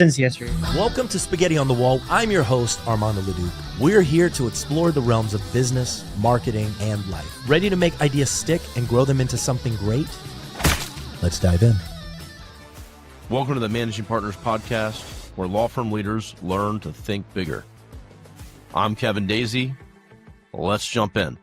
Since yesterday. Welcome to Spaghetti on the Wall. I'm your host, Armando Leduc. We're here to explore the realms of business, marketing, and life. Ready to make ideas stick and grow them into something great? Let's dive in. Welcome to the Managing Partners Podcast, where law firm leaders learn to think bigger. I'm Kevin Daisy. Let's jump in.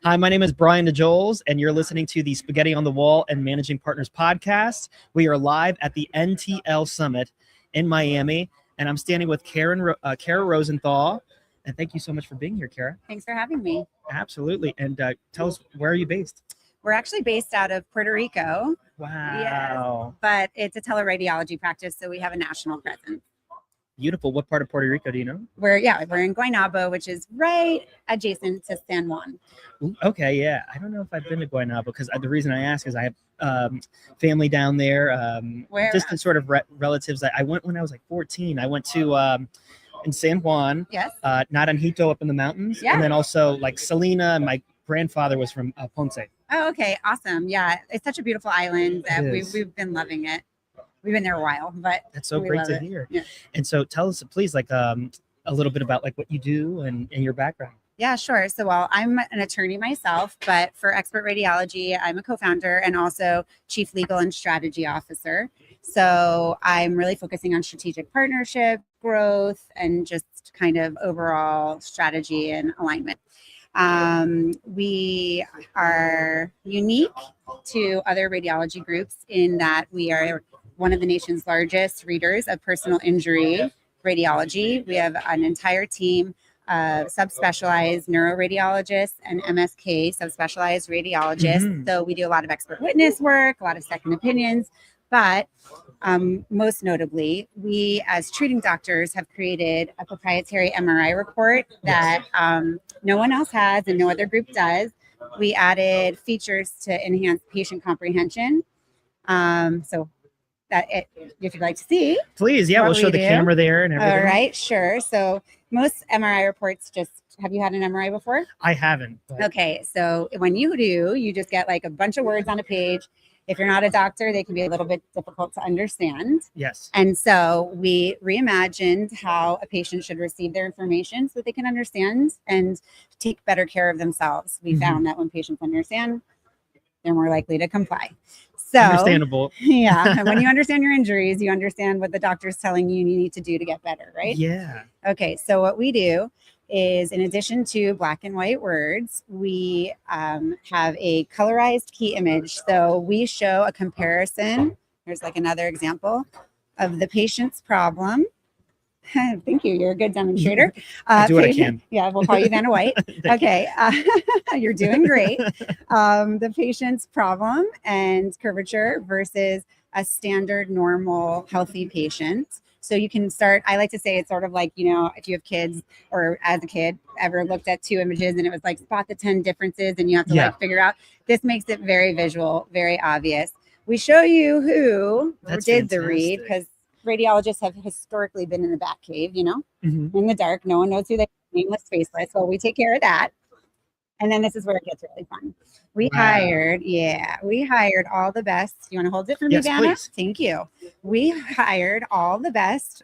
Hi, my name is Brian DeJoles, and you're listening to the Spaghetti on the Wall and Managing Partners podcast. We are live at the NTL Summit in Miami, and I'm standing with Cara Rosenthal. And thank you so much for being here, Cara. Thanks for having me. Absolutely. And tell us, where are you based? We're actually based out of Puerto Rico. Wow. Yes, but it's a teleradiology practice, so we have a national presence. Beautiful. What part of Puerto Rico do you know? We're in Guaynabo, which is right adjacent to San Juan. Okay, yeah. I don't know if I've been to Guaynabo, because the reason I ask is I have family down there. Where? Distant sort of relatives. I went when I was like 14. I went to in San Juan. Yes. Naranjito up in the mountains. Yeah. And then also like Salina. And my grandfather was from Ponce. Oh, okay. Awesome. Yeah. It's such a beautiful island. We've been loving it. We've been there a while, but that's so great to hear. Yeah. And so tell us, please, like a little bit about like what you do and your background. Yeah, sure. So, well, I'm an attorney myself, but for Expert Radiology, I'm a co-founder and also chief legal and strategy officer. So I'm really focusing on strategic partnership, growth, and just kind of overall strategy and alignment. We are unique to other radiology groups in that we are one of the nation's largest readers of personal injury radiology. We have an entire team of subspecialized neuroradiologists and MSK subspecialized radiologists. Mm-hmm. So we do a lot of expert witness work, a lot of second opinions, but most notably, we as treating doctors have created a proprietary MRI report that no one else has and no other group does. We added features to enhance patient comprehension. So that if you'd like to see. Please, yeah, we'll show the camera there and everything. All right, sure. So most MRI reports have you had an MRI before? I haven't. But... Okay, so when you do, you just get like a bunch of words on a page. If you're not a doctor, they can be a little bit difficult to understand. Yes. And so we reimagined how a patient should receive their information so that they can understand and take better care of themselves. We found that when patients understand, they're more likely to comply. So, understandable. Yeah. And when you understand your injuries, you understand what the doctor's telling you need to do to get better, right? Yeah. Okay. So what we do is, in addition to black and white words, we have a colorized key image. So we show a comparison. Here's like another example of the patient's problem. Thank you. You're a good demonstrator. I do what I can. Yeah, we'll call you Vanna White. Okay. You're doing great. The patient's problem and curvature versus a standard, normal, healthy patient. So you can start, I like to say it's sort of like, if you have kids or as a kid ever looked at two images and it was like spot the 10 differences and you have to like figure out. This makes it very visual, very obvious. We show you who did the read, because radiologists have historically been in the back cave, in the dark. No one knows who they are, nameless, faceless. Well, we take care of that. And then this is where it gets really fun. We hired all the best. You want to hold it for me, Vanna? Please. Thank you. We hired all the best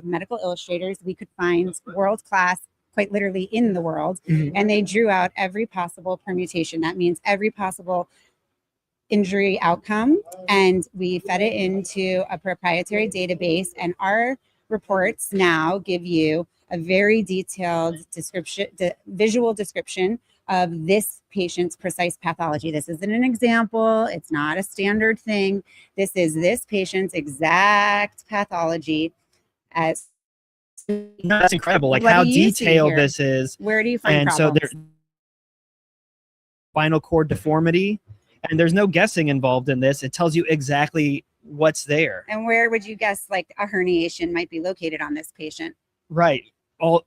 medical illustrators we could find, world-class, quite literally in the world. And they drew out every possible permutation. That means every possible injury outcome, and we fed it into a proprietary database, and our reports now give you a very detailed visual description of this patient's precise pathology. This isn't an example. It's not a standard thing. This is this patient's exact pathology. That's incredible. Like how detailed this is. Where do you find problems? So there's spinal cord deformity. And there's no guessing involved in this. It tells you exactly what's there. And where would you guess like a herniation might be located on this patient? Right. All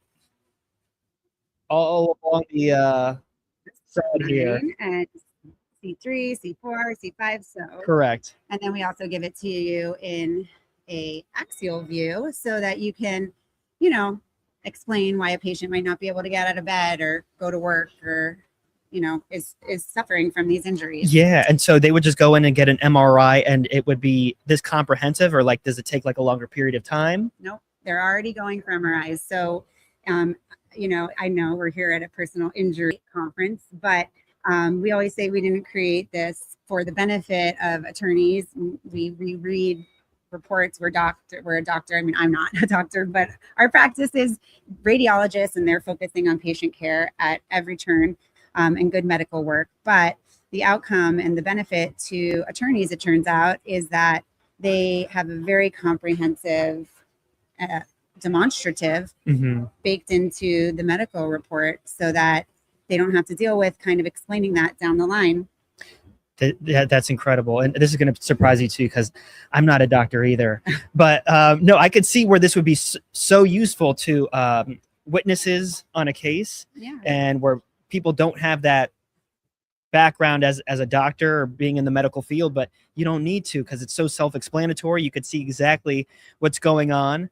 along the side here. And C3, C4, C5. So correct. And then we also give it to you in a axial view so that you can, explain why a patient might not be able to get out of bed or go to work or is suffering from these injuries. Yeah. And so they would just go in and get an MRI and it would be this comprehensive, or like, does it take like a longer period of time? Nope, they're already going for MRIs. So, I know we're here at a personal injury conference, but we always say we didn't create this for the benefit of attorneys. We read reports. We're a doctor. I mean, I'm not a doctor, but our practice is radiologists, and they're focusing on patient care at every turn, and good medical work. But the outcome and the benefit to attorneys, it turns out, is that they have a very comprehensive demonstrative baked into the medical report, so that they don't have to deal with kind of explaining that down the line. That's incredible. And this is going to surprise you too, because I'm not a doctor either. But no, I could see where this would be so useful to witnesses on a case, and where people don't have that background as a doctor or being in the medical field, but you don't need to, because it's so self-explanatory. You could see exactly what's going on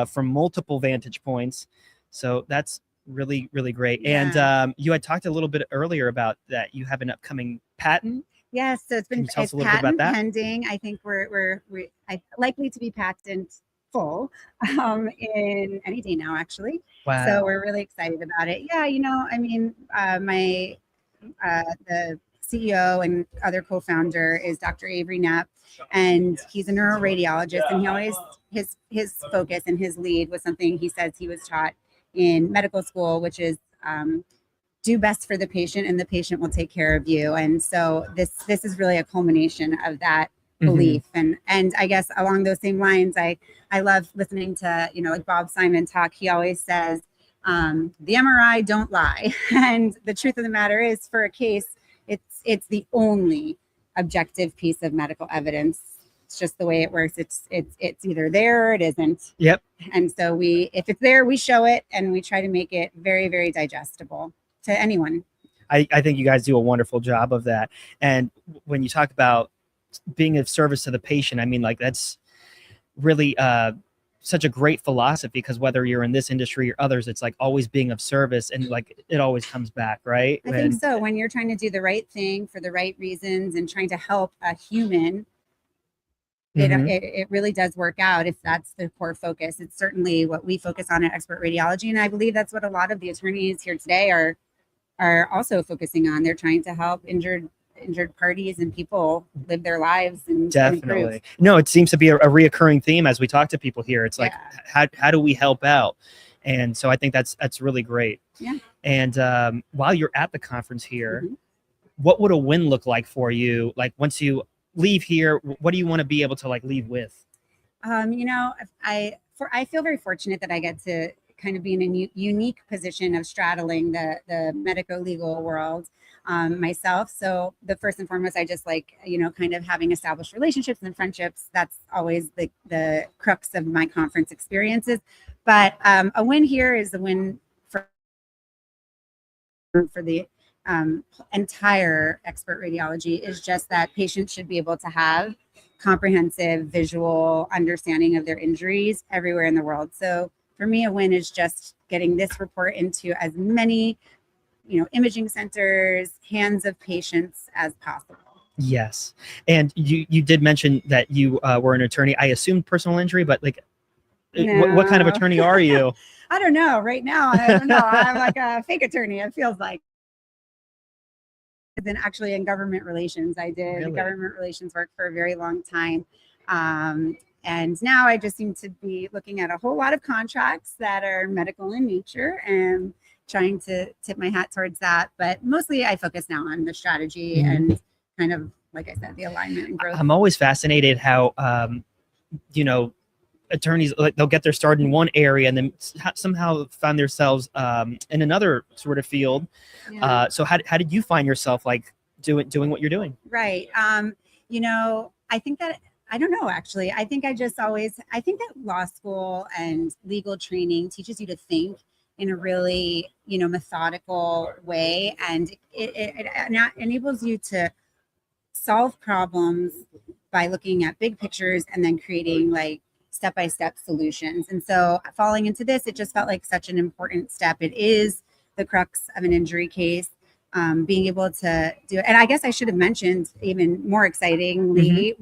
from multiple vantage points. So that's really, really great. Yeah. And you had talked a little bit earlier about that you have an upcoming patent. Yes, so it's patent pending. I think we're likely to be patentful in any day now, actually. Wow. So we're really excited about it. Yeah, the CEO and other co-founder is Dr. Avery Knapp, and he's a neuroradiologist, and he always his focus and his lead was something he says he was taught in medical school, which is do best for the patient, and the patient will take care of you. And so this is really a culmination of that belief. And I guess along those same lines, I love listening to like Bob Simon talk. He always says the MRI don't lie, and the truth of the matter is, for a case, it's the only objective piece of medical evidence. It's just the way it works. It's either there or it isn't. Yep. And so if it's there, we show it, and we try to make it very, very digestible to anyone. I think you guys do a wonderful job of that. And when you talk about being of service to the patient, I mean, like, that's really such a great philosophy, because whether you're in this industry or others, it's like always being of service, and like it always comes back, right? I think so. When you're trying to do the right thing for the right reasons and trying to help a human, it really does work out if that's the core focus. It's certainly what we focus on at Expert Radiology, and I believe that's what a lot of the attorneys here today are also focusing on. They're trying to help injured parties and people live their lives and definitely improve. No, it seems to be a reoccurring theme as we talk to people here. It's like, how do we help out? And so I think that's really great. Yeah. And while you're at the conference here, what would a win look like for you? Like, once you leave here, what do you want to be able to like leave with? I feel very fortunate that I get to kind of be in a unique position of straddling the medico-legal world myself. So the first and foremost, I just like, kind of having established relationships and friendships. That's always the crux of my conference experiences. But a win here is a win for the entire Expert Radiology, is just that patients should be able to have comprehensive visual understanding of their injuries everywhere in the world. So for me, a win is just getting this report into as many, imaging centers, hands of patients as possible. Yes. And you did mention that you were an attorney. I assumed personal injury, but like, no. what kind of attorney are you? I don't know. Right now, I don't know. I'm like a fake attorney, it feels like. Then actually in government relations, I did government relations work for a very long time. And now I just seem to be looking at a whole lot of contracts that are medical in nature and trying to tip my hat towards that. But mostly I focus now on the strategy and kind of, like I said, the alignment and growth. I'm always fascinated how, attorneys, like, they'll get their start in one area and then somehow find themselves in another sort of field. Yeah. So how did you find yourself like doing what you're doing? Right. I think that, I don't know, actually. I think that law school and legal training teaches you to think in a really, methodical way. And it enables you to solve problems by looking at big pictures and then creating like step-by-step solutions. And so falling into this, it just felt like such an important step. It is the crux of an injury case. being able to do it. And I guess I should have mentioned even more excitingly,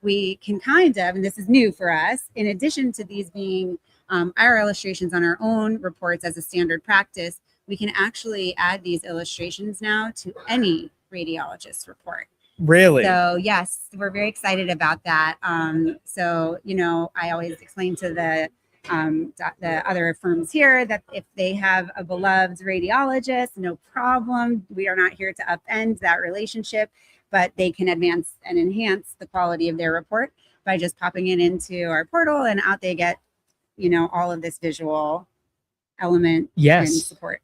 we can kind of, and this is new for us, in addition to these being our illustrations on our own reports as a standard practice, we can actually add these illustrations now to any radiologist report. Really? So yes, we're very excited about that. So, I always explain to the other firms here that if they have a beloved radiologist, no problem. We are not here to upend that relationship, but they can advance and enhance the quality of their report by just popping it into our portal, and out they get, all of this visual element and support.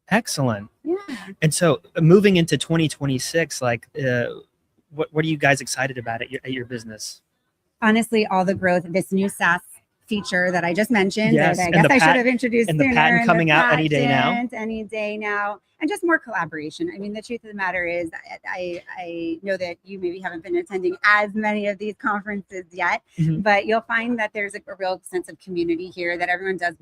Excellent. Yeah. And so moving into 2026, like, what are you guys excited about at your business? Honestly, all the growth, this new SaaS feature that I just mentioned, yes. that I guess I should have introduced and sooner. The patent coming out any day now. And just more collaboration. I mean, the truth of the matter is, I know that you maybe haven't been attending as many of these conferences yet, but you'll find that there's a real sense of community here, that everyone does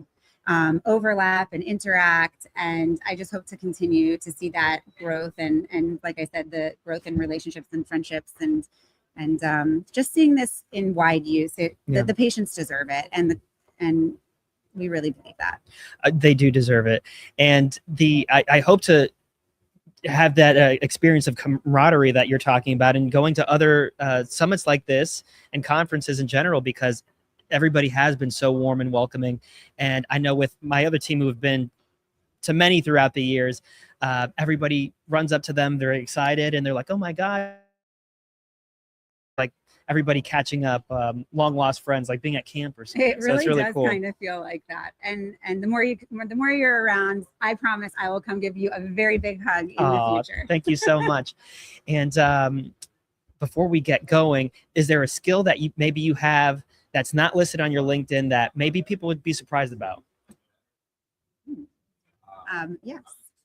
overlap and interact. And I just hope to continue to see that growth. And like I said, the growth in relationships and friendships, and just seeing this in wide use. The patients deserve it. And we really believe that. They do deserve it. And I hope to have that experience of camaraderie that you're talking about, and going to other summits like this and conferences in general, because everybody has been so warm and welcoming. And I know with my other team who have been to many throughout the years, everybody runs up to them, they're excited, and they're like, oh my God. Like everybody catching up, long lost friends, like being at camp or something. It really, so it's really does cool. Kind of feel like that. And the more you're around, I promise I will come give you a very big hug in the future. Thank you so much. And before we get going, is there a skill that maybe you have that's not listed on your LinkedIn that maybe people would be surprised about? Yes.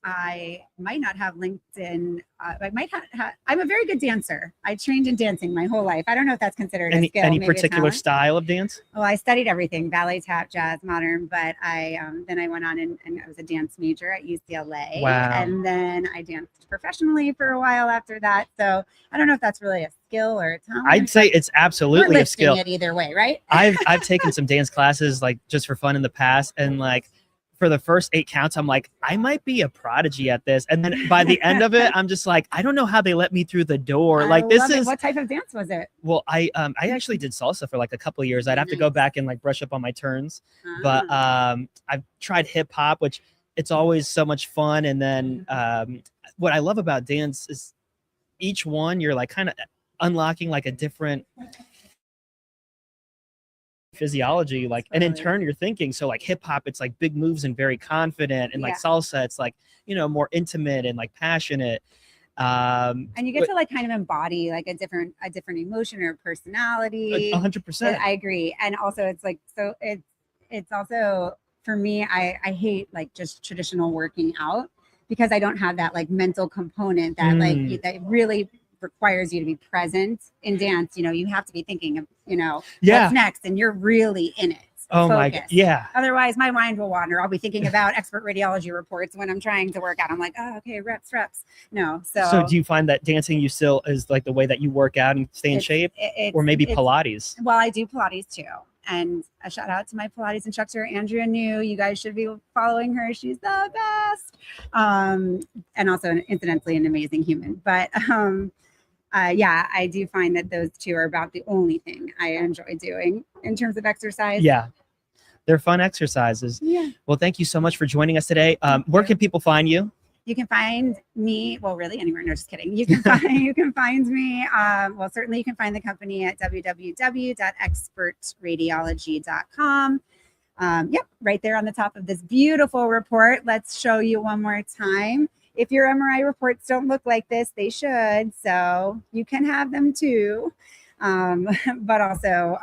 I might not have LinkedIn. I might have. I'm a very good dancer. I trained in dancing my whole life. I don't know if that's considered a skill. Any particular style of dance? Well, I studied everything: ballet, tap, jazz, modern. But then I went on and I was a dance major at UCLA. Wow. And then I danced professionally for a while after that. So I don't know if that's really a skill or a talent. I'd say it's absolutely a skill. It either way, right? I've taken some dance classes like just for fun in the past, and like, for the first 8 counts, I'm like, I might be a prodigy at this. And then by the end of it, I'm just like, I don't know how they let me through the door. Like, this is what type of dance was it? Well, I actually did salsa for like a couple of years. I'd have to go back and like brush up on my turns. But I've tried hip hop, which it's always so much fun. And then what I love about dance is each one you're like kind of unlocking like a different physiology, like, and in turn you're thinking, so like hip hop, it's like big moves and very confident, and like salsa, it's like, more intimate and like passionate, and you get to like kind of embody like a different emotion or personality. 100%. I agree. And also it's like, so it's also for me, I hate like just traditional working out, because I don't have that like mental component that like that really requires you to be present in dance. You have to be thinking of what's next, and you're really in it. Oh my God. Yeah. Otherwise my mind will wander. I'll be thinking about expert radiology reports when I'm trying to work out. I'm like, oh, okay, reps. No. So do you find that dancing you still is like the way that you work out and stay in shape, or maybe Pilates? Well, I do Pilates too. And a shout out to my Pilates instructor, Andrea New. You guys should be following her. She's the best. And also incidentally an amazing human. But I do find that those two are about the only thing I enjoy doing in terms of exercise. Yeah, they're fun exercises. Yeah. Well, thank you so much for joining us today. Where can people find you? You can find me, well, really anywhere. No, just kidding. You can find me. Well, certainly you can find the company at www.expertradiology.com. Yep, right there on the top of this beautiful report. Let's show you one more time. If your MRI reports don't look like this, they should. So you can have them too. But also,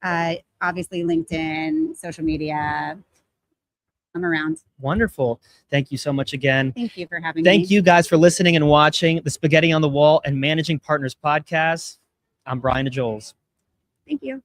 obviously, LinkedIn, social media. I'm around. Wonderful. Thank you so much again. Thank you for having me. Thank you guys for listening and watching the Spaghetti on the Wall and Managing Partners podcast. I'm Brian DeJoles. Thank you.